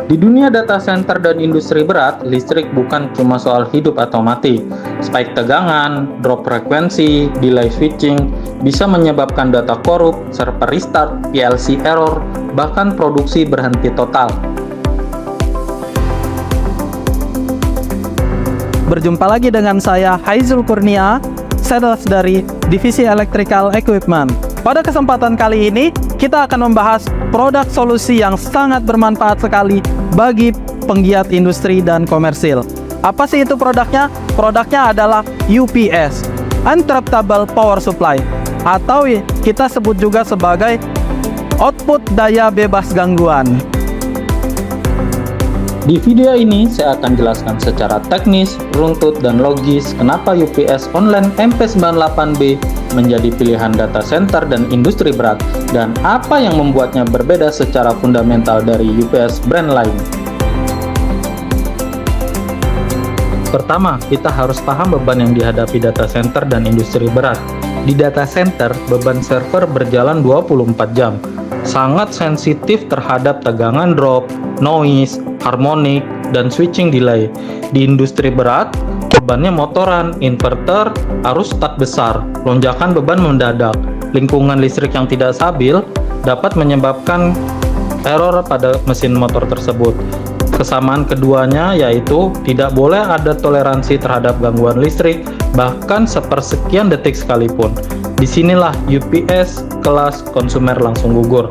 Di dunia data center dan industri berat, listrik bukan cuma soal hidup atau mati. Spike tegangan, drop frekuensi, delay switching bisa menyebabkan data korup, server restart, PLC error, bahkan produksi berhenti total. Berjumpa lagi dengan saya, Haizul Kurnia, sales dari Divisi Electrical Equipment. Pada kesempatan kali ini, kita akan membahas produk solusi yang sangat bermanfaat sekali bagi penggiat industri dan komersil. Apa sih itu produknya? Produknya adalah UPS, Uninterruptible Power Supply, atau kita sebut juga sebagai output daya bebas gangguan. Di video ini saya akan jelaskan secara teknis, runtut, dan logis kenapa UPS online MP98B menjadi pilihan data center dan industri berat, dan apa yang membuatnya berbeda secara fundamental dari UPS brand lain. Pertama, kita harus paham beban yang dihadapi data center dan industri berat. Di data center, beban server berjalan 24 jam, sangat sensitif terhadap tegangan drop, noise, harmonik, dan switching delay. Di industri berat, bebannya motoran, inverter, arus start besar, lonjakan beban mendadak, lingkungan listrik yang tidak stabil dapat menyebabkan error pada mesin motor tersebut. Kesamaan keduanya yaitu tidak boleh ada toleransi terhadap gangguan listrik, bahkan sepersekian detik sekalipun. Disinilah UPS kelas konsumer langsung gugur.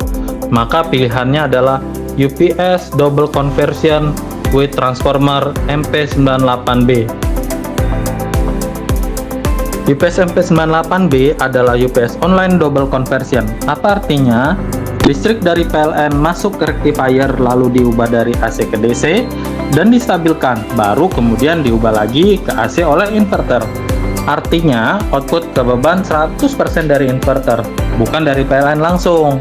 Maka pilihannya adalah UPS Double Conversion with Transformer MP98B. UPS MP98B adalah UPS Online Double Conversion. Apa artinya? Listrik dari PLN masuk ke rectifier lalu diubah dari AC ke DC dan distabilkan, baru kemudian diubah lagi ke AC oleh inverter. Artinya, output ke beban 100% dari inverter, bukan dari PLN langsung.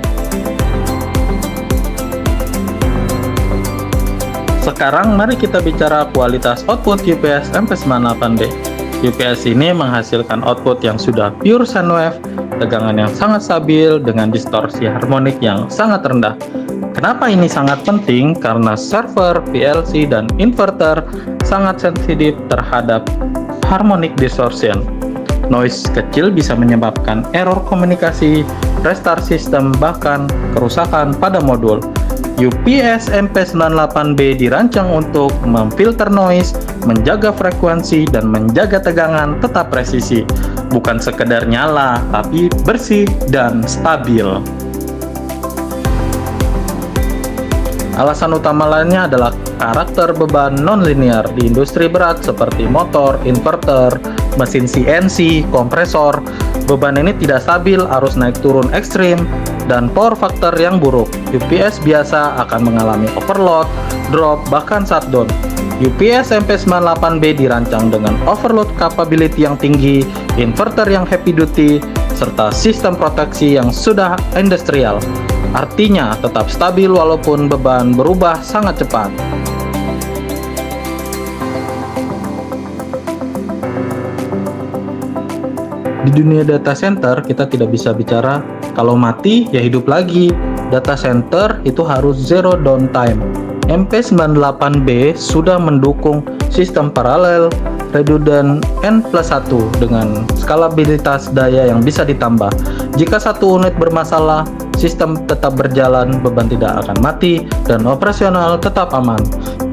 Sekarang mari kita bicara kualitas output UPS MP98B. UPS ini menghasilkan output yang sudah pure sine wave, tegangan yang sangat stabil dengan distorsi harmonik yang sangat rendah. Kenapa ini sangat penting? Karena server, PLC, dan inverter sangat sensitif terhadap harmonic distortion. Noise kecil bisa menyebabkan error komunikasi, restart sistem, bahkan kerusakan pada modul. UPS MP98B dirancang untuk memfilter noise, menjaga frekuensi, dan menjaga tegangan tetap presisi. Bukan sekedar nyala, tapi bersih dan stabil. Alasan utama lainnya adalah karakter beban non-linear di industri berat seperti motor, inverter, mesin CNC, kompresor. Beban ini tidak stabil, arus naik turun ekstrim, dan power factor yang buruk. UPS biasa akan mengalami overload, drop, bahkan shutdown. UPS MP98B dirancang dengan overload capability yang tinggi, inverter yang heavy duty, serta sistem proteksi yang sudah industrial. Artinya tetap stabil walaupun beban berubah sangat cepat. Di dunia data center, kita tidak bisa bicara kalau mati ya hidup lagi. Data center itu harus zero downtime. MP98B sudah mendukung sistem paralel, redundant, N+1 dengan skalabilitas daya yang bisa ditambah. Jika satu unit bermasalah, sistem tetap berjalan, beban tidak akan mati, dan operasional tetap aman.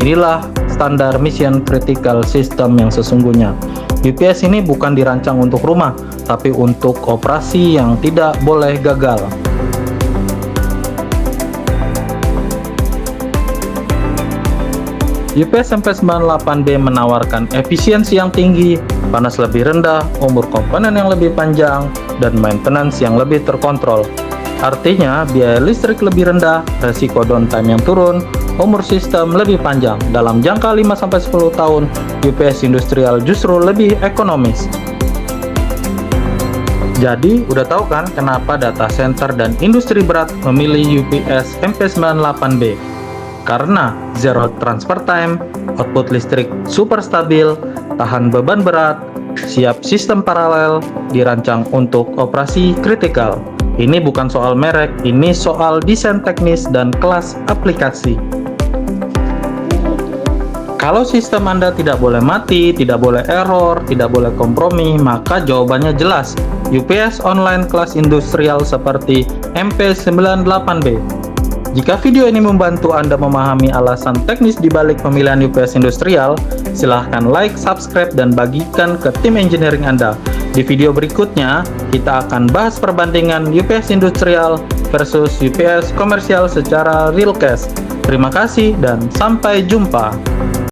Inilah standar mission critical system yang sesungguhnya. UPS ini bukan dirancang untuk rumah, tapi untuk operasi yang tidak boleh gagal. UPS MP98B menawarkan efisiensi yang tinggi, panas lebih rendah, umur komponen yang lebih panjang, dan maintenance yang lebih terkontrol. Artinya, biaya listrik lebih rendah, resiko downtime yang turun, umur sistem lebih panjang. Dalam jangka 5-10 tahun, UPS industrial justru lebih ekonomis. Jadi, udah tahu kan kenapa data center dan industri berat memilih UPS MP98B? Karena zero transfer time, output listrik super stabil, tahan beban berat, siap sistem paralel, dirancang untuk operasi kritikal. Ini bukan soal merek, ini soal desain teknis dan kelas aplikasi. Kalau sistem Anda tidak boleh mati, tidak boleh error, tidak boleh kompromi, maka jawabannya jelas. UPS online kelas industrial seperti MP98B. Jika video ini membantu Anda memahami alasan teknis di balik pemilihan UPS industrial, silahkan like, subscribe, dan bagikan ke tim engineering Anda. Di video berikutnya, kita akan bahas perbandingan UPS industrial versus UPS komersial secara real case. Terima kasih dan sampai jumpa.